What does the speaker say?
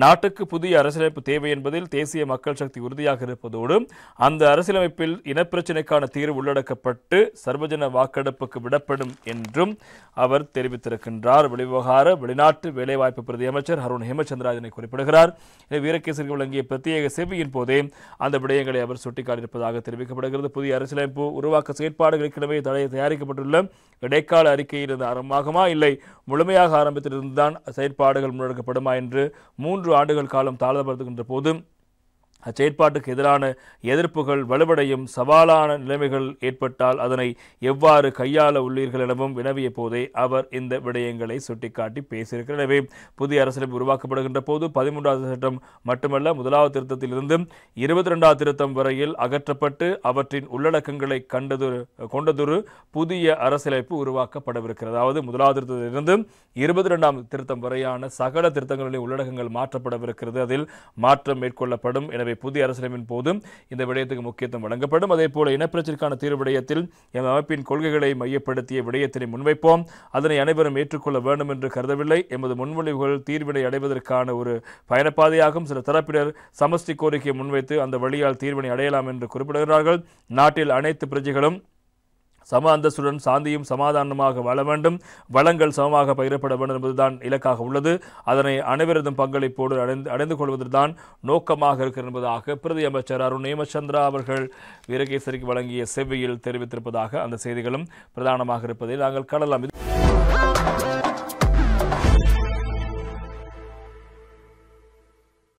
நாட்டுக்கு புதிய அரசியலமைப்பு தேவை என்பதில் தேசிய மக்கள் சக்தி உறுதியாக இருப்பதோடு அந்த அரசியலமைப்பில் இனப்பிரச்சினைக்கான தீர்வு உள்ளடக்கப்பட்டு சர்வஜன வாக்கெடுப்புக்கு விடப்படும் என்றும் அவர் தெரிவித்திருக்கின்றார். வெளிவிவகார வெளிநாட்டு வேலைவாய்ப்பு பிரதி அமைச்சர் அருண் ஹேமச்சந்திரா இதனை குறிப்பிடுகிறார். வீரகேசரிக்கு வழங்கிய பிரத்யேக செவியின் போதே அந்த விடயங்களை அவர் சுட்டிக்காட்டியிருப்பதாக தெரிவிக்கப்படுகிறது. புதிய அரசியலமைப்பு உருவாக்க செயற்பாடுகள் ஏற்கனவே தயாரிக்கப்பட்டுள்ள இடைக்கால அறிக்கையில் இருந்து ஆரம்பமாகுமா இல்லை முழுமையாக ஆரம்பித்திருந்துதான் செயற்பாடுகள் முன்னெடுக்கப்படுமா என்று 3 ஆண்டுகள் காலம் தாமதப்படுத்துகின்ற போது அச்செயற்பாட்டுக்கு எதிரான எதிர்ப்புகள் வலுவடையும் சவாலான நிலைமைகள் ஏற்பட்டால் அதனை எவ்வாறு கையாள உள்ளீர்கள் எனவும் வினவிய போதே அவர் இந்த விடயங்களை சுட்டிக்காட்டி பேசியிருக்கிறார். எனவே புதிய அரசியலமைப்பு உருவாக்கப்படுகின்ற போது 13வது சட்டம் மட்டுமல்ல 1வது திருத்தத்திலிருந்து 22வது திருத்தம் வரையில் அகற்றப்பட்டு அவற்றின் உள்ளடக்கங்களை கொண்டதொரு புதிய அரசியலமைப்பு உருவாக்கப்படவிருக்கிறது. அதாவது 1வது திருத்தத்திலிருந்து 22ஆம் திருத்தம் வரையான சகல திருத்தங்களின் உள்ளடக்கங்கள் மாற்றப்படவிருக்கிறது. அதில் மாற்றம் மேற்கொள்ளப்படும். எனவே புதிய அரசியலமைப்பின் போதும் இந்த விடயத்துக்கு முக்கியத்துவம் வழங்கப்படும். அதேபோல இனப்பிரச்சினைக்கான தீர்வு விடயத்தில் எம் அமைப்பின் கொள்கைகளை மையப்படுத்திய விடயத்தினை முன்வைப்போம். அதனை அனைவரும் ஏற்றுக்கொள்ள வேண்டும் என்று கருதவில்லை. எமது முன்மொழிவுகள் தீர்வினை அடைவதற்கான ஒரு பயணப்பாதையாகும். சில தரப்பினர் சமஷ்டி கோரிக்கையை முன்வைத்து அந்த வழியால் தீர்வினை அடையலாம் என்று குறிப்பிடுகிறார்கள். நாட்டில் அனைத்து பிரஜைகளும் சம அந்தஸ்துடன் சாந்தியும் சமாதானமாக வாழ வேண்டும், வளங்கள் சமமாக பகிரப்பட வேண்டும் என்பதுதான் இலக்காக உள்ளது. அதனை அனைவரதும் பங்களிப்போடு அடைந்து கொள்வதுதான் நோக்கமாக இருக்கிறது என்பதாக பிரதி அமைச்சர் அருண் ஹேமச்சந்திரா அவர்கள் வீரகேசரிக்கு வழங்கிய செவ்வியில் தெரிவித்திருப்பதாக அந்த செய்திகளும் பிரதானமாக இருப்பதை நாங்கள் காணலாம்.